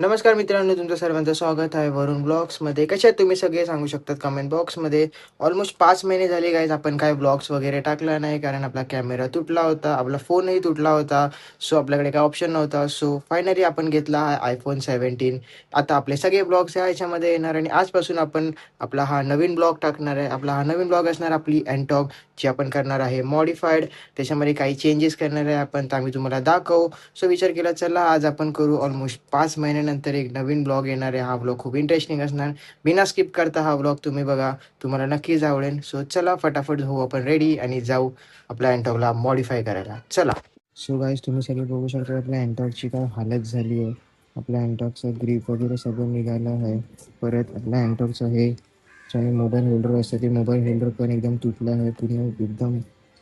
नमस्कार मित्रांनो, तुमचं सर्वांचं स्वागत आहे वरुण ब्लॉग्समध्ये. कसे आहेत तुम्ही सगळे सांगू शकतात कमेंट बॉक्समध्ये. ऑलमोस्ट 5 महिने झाले गाईज आपण काय ब्लॉग्स वगैरे टाकला नाही, कारण आपला कॅमेरा तुटला होता, आपला फोनही तुटला होता. सो आपल्याकडे काय ऑप्शन नव्हता. सो फायनली आपण घेतला हा iPhone 17. आता आपले सगळे ब्लॉग्स ह्याच्यामध्ये येणार आणि आजपासून आपण आपला हा नवीन ब्लॉग टाकणार आहे. आपला हा नवीन ब्लॉग असणार आपली एनटॉक, जी आपण करणार आहे मॉडिफाईड. त्याच्यामध्ये काही चेंजेस करणार आहे आपण, तर आम्ही तुम्हाला दाखवू. सो विचार केला चला आज आपण करू. ऑलमोस्ट 5 महिन्यानंतर एक नवीन ब्लॉग येणार आहे. हा ब्लॉग खूप इंटरेस्टिंग असणार. बिना स्किप करता हा ब्लॉग तुम्ही बघा, तुम्हाला नक्कीच आवडेल. सो चला फटाफट होऊ आपण रेडी आणि जाऊ आपल्या अँटॉकला मॉडिफाय करायला. चला. सो गाईज तुम्ही सगळे बघू शकता आपल्या अँटॉकची काय हालत झाली आहे. आपल्या अँटॉकचं ग्रीप वगैरे सगळं निघालं आहे. परत आपल्या अँटॉकचं हे जे मोबाईल होल्डर असतं ते मोबाईल होल्डर पण एकदम तुटलं आहे. पूर्ण एकदम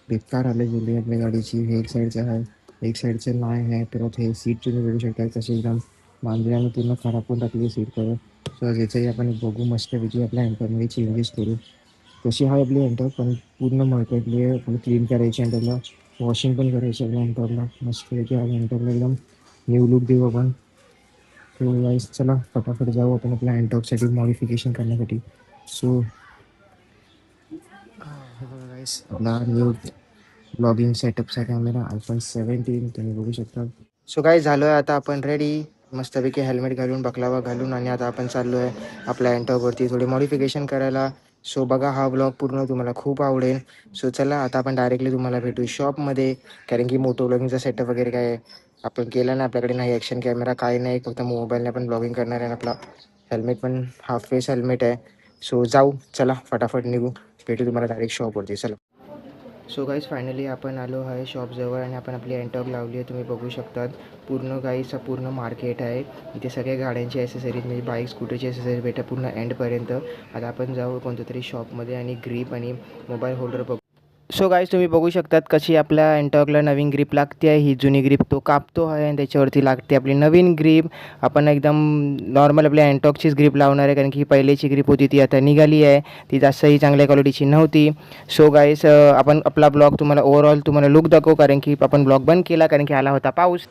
बेकार हालत झाली आपल्या गाडीची. हे एक साईडचं आहे, एक साईडचं नाही आहे. परत हे सीट तुम्ही बघू शकता कसे एकदम मांजऱ्याने पूर्ण खराब करून टाकली सीट कवर. सो याचंही आपण बघू मस्तपैकी आपल्या अँटॉकमध्ये चेंजेस करू. कशी आहे आपली अँटॉक, पण पूर्ण मळकटली आहे. आपण क्लीन करायची अँटॉकला, वॉशिंग पण करायची आपल्या अँटॉकला. मस्तपैकी आपल्या अँटॉकला एकदम न्यू लुक देऊ आपण. सो गाईस चला फटाफट जाऊ आपण आपल्या अँटॉकसाठी मॉडिफिकेशन करण्यासाठी. सो गाईस आपला न्यू ब्लॉगिंग सेटअपचा कॅमेरा iPhone 17 तुम्ही बघू शकता. सो काय झालो आहे आता आपण रेडी, मस्तपैकी हेल्मेट घालून बकलावा घालून, आणि आता आपण चाललो आहे आपल्या अँटॉकवरती थोडी मॉडिफिकेशन करायला. सो बघा हा ब्लॉग पूर्ण तुम्हाला खूप आवडेल. सो चला आता आपण डायरेक्टली तुम्हाला भेटू शॉपमध्ये, कारण की मोटो ब्लॉगिंगचा सेटअप वगैरे काय आपण केला ना, आपल्याकडे नाही ॲक्शन कॅमेरा काय नाही, फक्त मोबाईलने आपण ब्लॉगिंग करणार आहे. आपला हेल्मेट पण हाफ फेस हेल्मेट आहे. सो जाऊ चला फटाफट निघू, भेटू तुम्हाला डायरेक्ट शॉपवरती. चला. सो गाईज फायनली आपण आलो आहे शॉपजवळ आणि आपण आपली अँटॉक लावली आहे. तुम्ही बघू शकतात पूर्ण गाईचा पूर्ण मार्केट आहे. इथे सगळ्या गाड्यांची ॲसेसरीज म्हणजे बाईक स्कूटरची ॲसेसरीज भेटतात पूर्ण एंडपर्यंत. आता आपण जाऊ कोणत्या तरी शॉपमध्ये आणि ग्रीप आणि मोबाईल होल्डर बघू. सो गाईज तुम्ही बघू शकतात कशी आपल्या अँटॉकला नवीन ग्रीप लागते आहे. ही जुनी ग्रीप तो कापतो आहे आणि त्याच्यावरती लागते आपली नवीन ग्रीप. आपण एकदम नॉर्मल आपल्या अँटॉकचीच ग्रीप लावणार आहे, कारण की पहिलेची ग्रीप होती ती आता निघाली आहे, ती जास्तही चांगल्या क्वालिटीची नव्हती. सो गाईज आपण आपला ब्लॉग तुम्हाला ओव्हरऑल तुम्हाला लुक दाखवू, कारण की आपण ब्लॉग बंद केला कारण की आला होता पाऊस.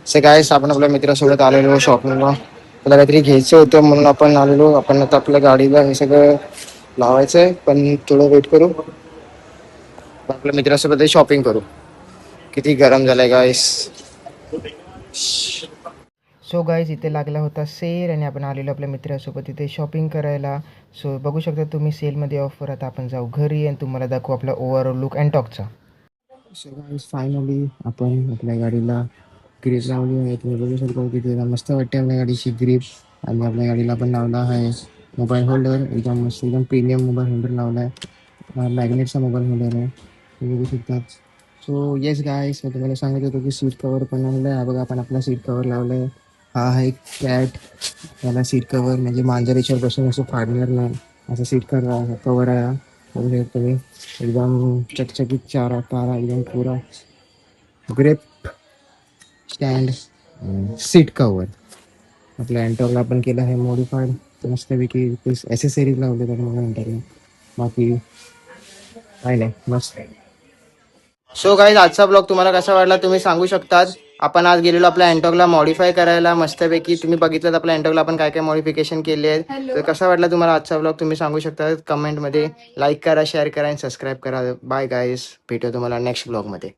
सो गाईज आपण आपल्या मित्रासोबत आलेलो शॉपिंगला, त्याला काहीतरी घ्यायचं होतं म्हणून आपण आलेलो. आपण आता आपल्या गाडीला हे सगळं लावायचं आहे, पण थोडं वेट करू. आपल्या मित्रासोबत शॉपिंग करू. किती गरम झालंय गाईस. सो गाईज इथे लागला होता सेल आणि आपण आलेलो आपल्या मित्रासोबत इथे शॉपिंग करायला. सो बघू शकता तुम्ही सेलमध्ये ऑफर. आता आपण जाऊ घरी आणि तुम्हाला दाखवू आपला ओव्हरऑल लुक अँटॉकचा. सो गाईज फायनली आपण आपल्या गाडीला ग्रीप लावली आहे. तुम्ही बघू शकता की मस्त वाटते आपल्या गाडीची ग्रीप. आणि आपल्या गाडीला आपण लावला आहे मोबाईल होल्डर, एकदम मस्त एकदम प्रीमियम मोबाईल होल्डर लावला आहे. मॅग्नेटचा मोबाईल होल्डर आहे, तुम्ही बघू शकता. सो येस गाईस, मी तुम्हाला सांगत होतो की सीट कवर पण लावलं आहे. हा बघा आपण आपला सीट कवर लावलं आहे. हा आहे कॅट, याला सीट कवर म्हणजे मांजर याच्यावर बसून असं फाडणार नाही असं सीट कवर आहे. बघू शकता तुम्ही एकदम चकचकीत चारा पारा एकदम पुरा ग्रेप स्टँड सीट कवर. आपल्या अँटॉकला आपण केलं आहे मॉडिफाईड मस्तपैकी ॲसेसरीज लावले तर मला अँटॉकला, बाकी काय नाही मस्त. सो गाईज आजचा ब्लॉग तुम्हाला कसा वाटला तुम्ही सांगू शकतात. आपण आज गेलेलो आपल्या अँटॉकला मॉडिफाय करायला मस्तपैकी. तुम्ही बघितलं आपल्या अँटॉकला आपण काय काय मॉडिफिकेशन केले आहेत. तर कसा वाटला तुम्हाला आजचा ब्लॉग तुम्ही सांगू शकता कमेंटमध्ये. लाईक करा, शेअर करा आणि सबस्क्राईब करा. बाय गाईज, भेटू तुम्हाला नेक्स्ट ब्लॉगमध्ये.